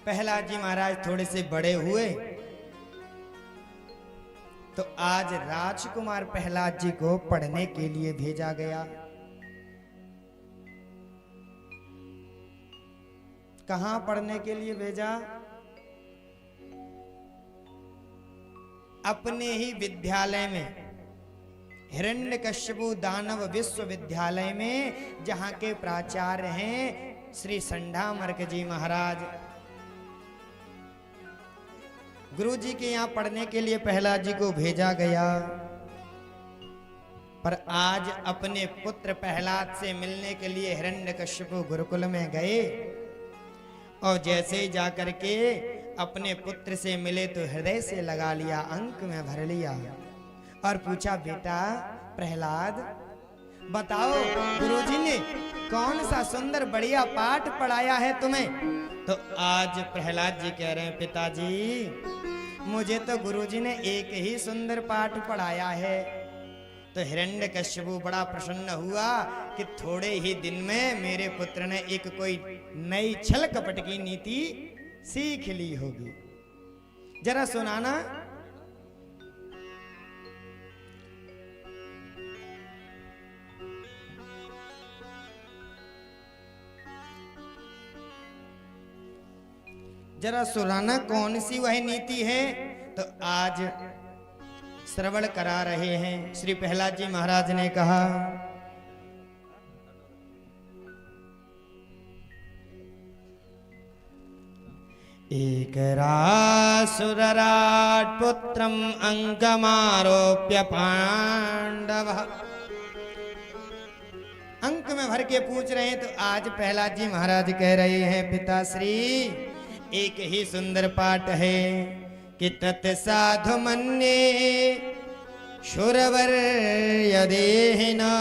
प्रहलाद जी महाराज थोड़े से बड़े हुए तो आज राजकुमार प्रहलाद जी को पढ़ने के लिए भेजा गया। कहां पढ़ने के लिए भेजा? अपने ही विद्यालय में, हिरण्यकश्यपु दानव विश्वविद्यालय में, जहां के प्राचार्य हैं श्री संडामर्क जी महाराज। गुरु जी के यहाँ पढ़ने के लिए प्रहलाद जी को भेजा गया। पर आज अपने पुत्र प्रहलाद से मिलने के लिए हिरण्यकश्यपु गुरुकुल में गए और जैसे ही जाकर के अपने पुत्र से मिले तो हृदय से लगा लिया, अंक में भर लिया और पूछा, बेटा प्रहलाद बताओ गुरुजी ने कौन सा सुंदर बढ़िया पाठ पढ़ाया है तुम्हें? तो आज प्रहलाद जी कह रहे हैं, पिताजी मुझे तो गुरुजी ने एक ही सुंदर पाठ पढ़ाया है। तो हिरण्यकश्यपु बड़ा प्रसन्न हुआ कि थोड़े ही दिन में मेरे पुत्र ने एक कोई नई छल कपट की नीति सीख ली होगी। जरा सुनाना। जरा सुनाना कौन सी वह नीति है? तो आज श्रवण करा रहे हैं। श्री प्रहलाद जी महाराज ने कहा, एक रासुरराट पुत्रम अंकमारोप्य पांडव। अंक में भर के पूछ रहे हैं। तो आज प्रहलाद जी महाराज कह रहे हैं, पिताश्री एक ही सुंदर पाठ है कि तत्साधु मन्ये शूरवर यदेहिना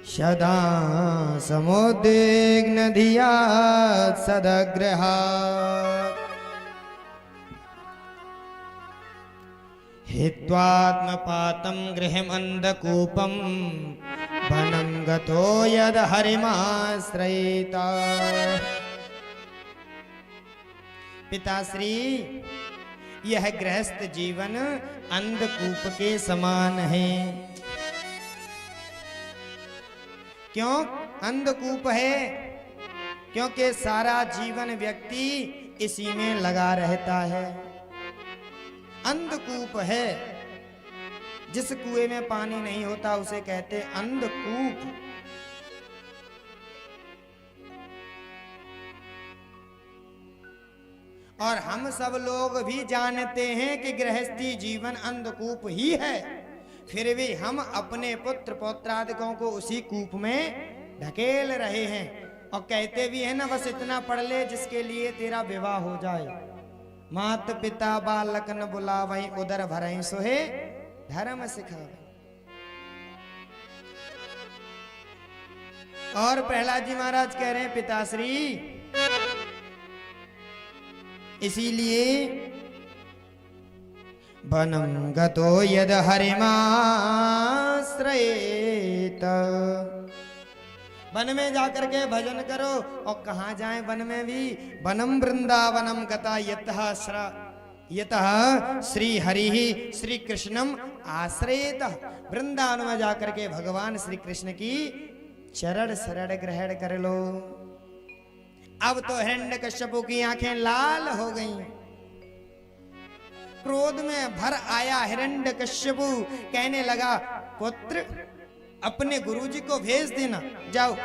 सदा समुद्विग्न धिया सदग्रहात् हित्वात्मपातं गृहमन्धकूपं वनं गतो यद हरिमाश्रयिता। पिताश्री यह गृहस्थ जीवन अंधकूप के समान है। क्यों अंधकूप है? क्योंकि सारा जीवन व्यक्ति इसी में लगा रहता है। अंधकूप है। जिस कुएं में पानी नहीं होता उसे कहते अंधकूप। और हम सब लोग भी जानते हैं कि गृहस्थी जीवन अंधकूप ही है, फिर भी हम अपने पुत्र पौत्रादिकों को उसी कूप में ढकेल रहे हैं और कहते भी है ना, बस इतना पढ़ ले जिसके लिए तेरा विवाह हो जाए। मात पिता बालक न बुलावहीं, उदर भरहीं सोहे धर्म सिखावे। और प्रहलाद जी महाराज कह रहे हैं, पिताश्री इसीलिए वनं गतो यद हरिमाश्रयेत, वन में जाकर के भजन करो। और कहाँ जाएं वन में भी? वनम वृंदावनम गता यतः श्री हरि श्री कृष्णम आश्रयेत। वृंदावन में जाकर के भगवान श्री कृष्ण की चरण शरण ग्रहण कर लो। अब तो हिरण्यकश्यपु की आंखें लाल हो गईं। क्रोध में भर आया हिरण्यकश्यपु, कहने लगा, पुत्र अपने गुरुजी को भेज देना, जाओ।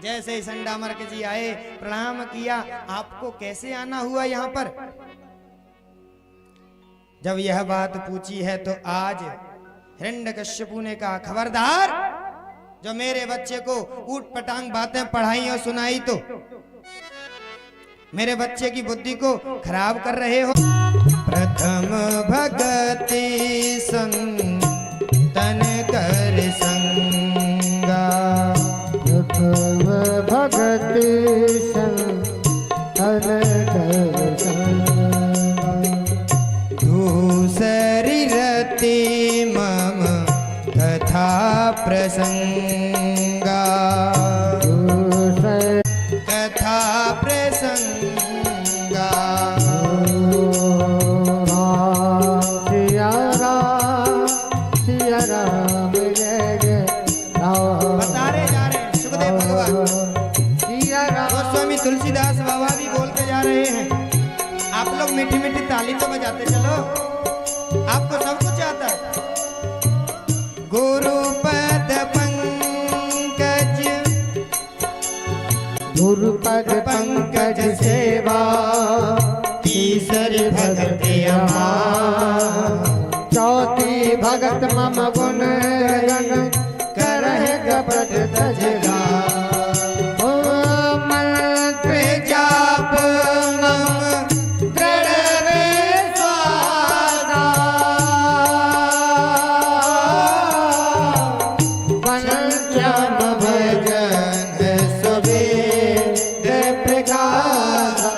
जैसे ही संडामर्क जी आए, प्रणाम किया, आपको कैसे आना हुआ यहाँ पर? जब यह बात पूछी है तो आज हिरण्यकश्यपु ने कहा, खबरदार जो मेरे बच्चे को ऊट पटांग बातें पढ़ाई और सुनाई तो मेरे बच्चे की बुद्धि को खराब कर रहे हो। प्रथम भगति संतन कर संगा, प्रथम भगति संतन कर संगा, दूसरी रति मम कथा प्रसंगा, दूसरी तुलसीदास बाबा भी बोल के जा रहे हैं। आप लोग मीठी मीठी ताली तो बजाते चलो, आपको सब कुछ आता है। गुरुपद पंकज, गुरुपद पंकज सेवा, तीसरी भक्ति अमार। चौथी भगत मम गुण गण करहि कपट तजगा। ओ मंत्र जाप मम दृढ़ विश्वासा, पंचम भजन सुवेद प्रकाशा।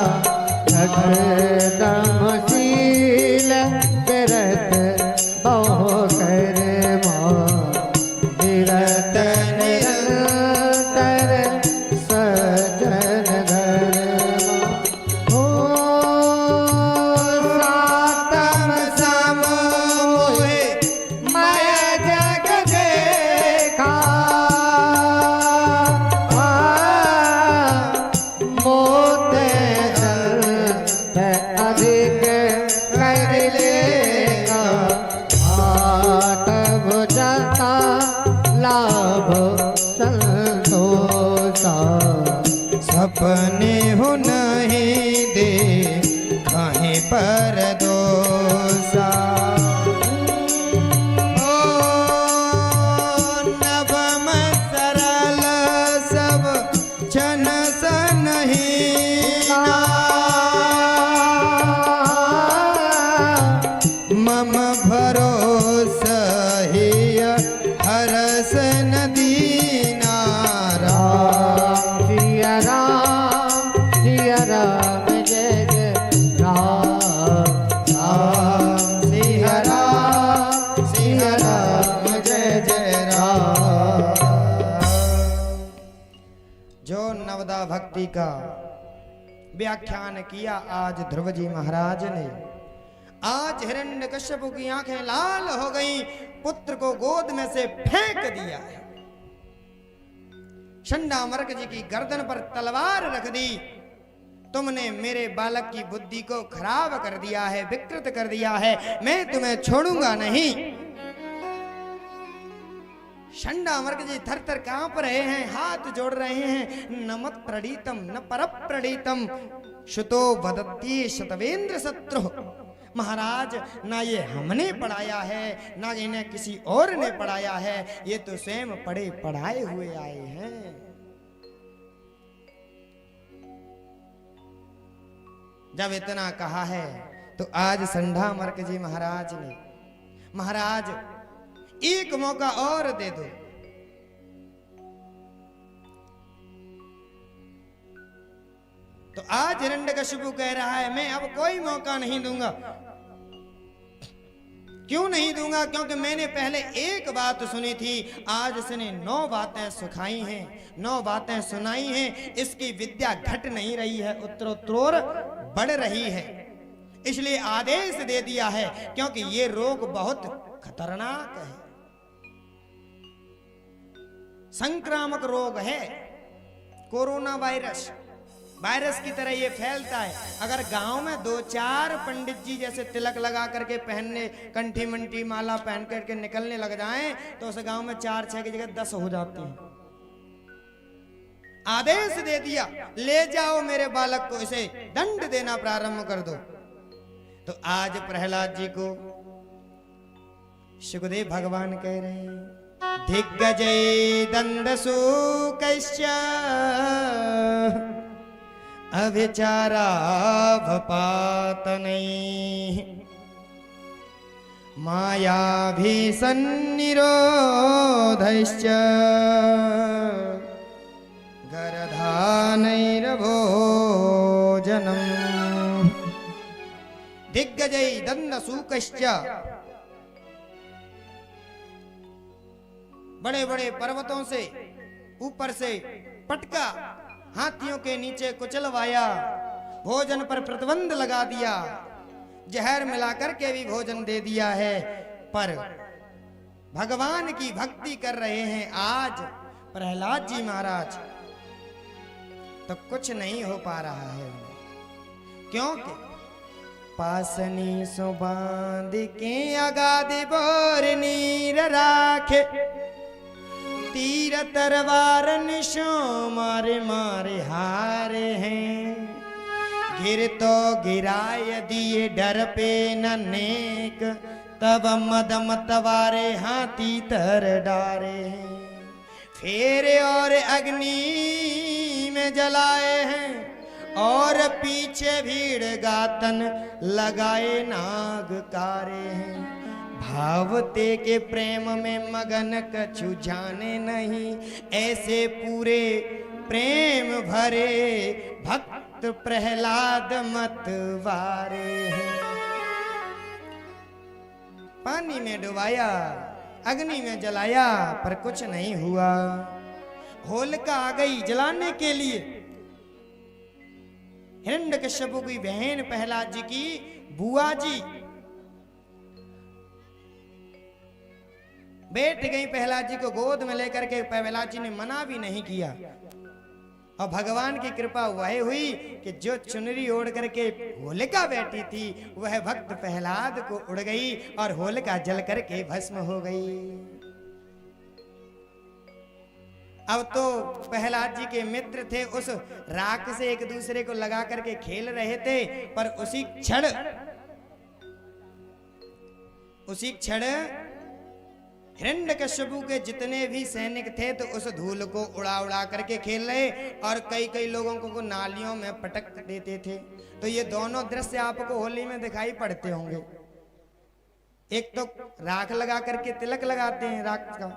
तमशील विरत बहु कर विरत निरंतर सजन धर। हो सातम सम मोहे मय जग देखा। मोते अधिक कर लेगा, आतव जता लाभ संतोषा। सपने हो नहीं दे कहीं पर दोसा। ओ नवम सरल सब जन सनहीना। मम भरोसा ही हरस नदीना। सिया राम जय जय राम, राम सिया राम जय जय राम। जो नवदा भक्ति का व्याख्यान किया आज ध्रुव जी महाराज ने। आज हिरण्यकश्यप की आंखें लाल हो गईं, पुत्र को गोद में से फेंक दिया है। शंडामर्क जी की गर्दन पर तलवार रख दी। तुमने मेरे बालक की बुद्धि को खराब कर दिया है, विकृत कर दिया है, मैं तुम्हें छोड़ूंगा नहीं। शंडामर्क जी थर थर कांप रहे हैं, हाथ जोड़ रहे हैं। न मत प्रणीतम न पर प्रणीतम शुतो वदत्ये शतवेंद्र शत्रु। महाराज, ना ये हमने पढ़ाया है ना इन्हें किसी और ने पढ़ाया है, ये तो स्वयं पढ़े पढ़ाए हुए आए हैं। जब इतना कहा है तो आज शंडामर्क जी महाराज ने, महाराज एक मौका और दे दो। तो आज हिरण्यकशिपु कह रहा है मैं अब कोई मौका नहीं दूंगा। क्यों नहीं दूंगा? क्योंकि मैंने पहले एक बात सुनी थी, आज इसने 9 बातें सिखाई हैं, 9 बातें सुनाई हैं। इसकी विद्या घट नहीं रही है, उत्तरोत्तर बढ़ रही है। इसलिए आदेश दे दिया है, क्योंकि ये रोग बहुत खतरनाक है, संक्रामक रोग है। कोरोना वायरस की तरह ये फैलता है। अगर गांव में 2-4 पंडित जी जैसे तिलक लगा करके पहनने, कंठी मंठी माला पहन करके निकलने लग जाएं, तो उस गांव में 4-6 की जगह 10 हो जाती हैं। आदेश दे दिया, ले जाओ मेरे बालक को, इसे दंड देना प्रारंभ कर दो। तो आज प्रहलाद जी को सुखदेव भगवान कह रहे हैं, दिग्गजय दंडसूकश्च अभिचारावपातनैः मायाभिसन्निरोधैश्च गरधानैर्भोजनम्। दिग्गजै दंडसूकश्च, बड़े बड़े पर्वतों से ऊपर से पटका, हाथियों के नीचे कुचलवाया, भोजन पर प्रतिबंध लगा दिया, जहर मिलाकर के भी भोजन दे दिया है, पर भगवान की भक्ति कर रहे हैं आज प्रहलाद जी महाराज। तो कुछ नहीं हो पा रहा है, क्योंकि पासनी सो बांध के अगाधि बोर नीर राखे, तीर तरवार निशो मारे मारे हारे हैं। गिर तो गिराय दिए डर पे न नेक, तब मदम तवारे हाथी तर डारे हैं। फेरे और अग्नि में जलाए हैं, और पीछे भीड़ गातन लगाए नाग कारे हैं। भावते के प्रेम में मगन कछु जाने नहीं, ऐसे पूरे प्रेम भरे भक्त प्रहलाद मतवारे हैं। पानी में डुबाया, अग्नि में जलाया, पर कुछ नहीं हुआ। होलिका आ गई जलाने के लिए। हिरण्यकश्यप की बहन प्रहलाद जी की बुआ जी बैठ गई प्रहलाद जी को गोद में लेकर के। प्रहलाद जी ने मना भी नहीं किया, और भगवान की कृपा वह हुई कि जो चुनरी ओढ़ करके होलिका बैठी थी वह भक्त प्रहलाद को उड़ गई, और होलिका जल करके भस्म हो गई। अब तो प्रहलाद जी के मित्र थे, उस राख से एक दूसरे को लगा करके खेल रहे थे, पर उसी क्षण हिरण्यकश्यपु के जितने भी सैनिक थे तो उस धूल को उड़ा उड़ा करके खेल रहे, और कई लोगों को नालियों में पटक देते थे। तो ये दोनों दृश्य आपको होली में दिखाई पड़ते होंगे। एक तो राख लगा करके तिलक लगाते हैं राख का,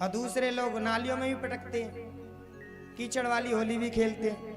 और दूसरे लोग नालियों में भी पटकते हैं, कीचड़ वाली होली भी खेलते हैं।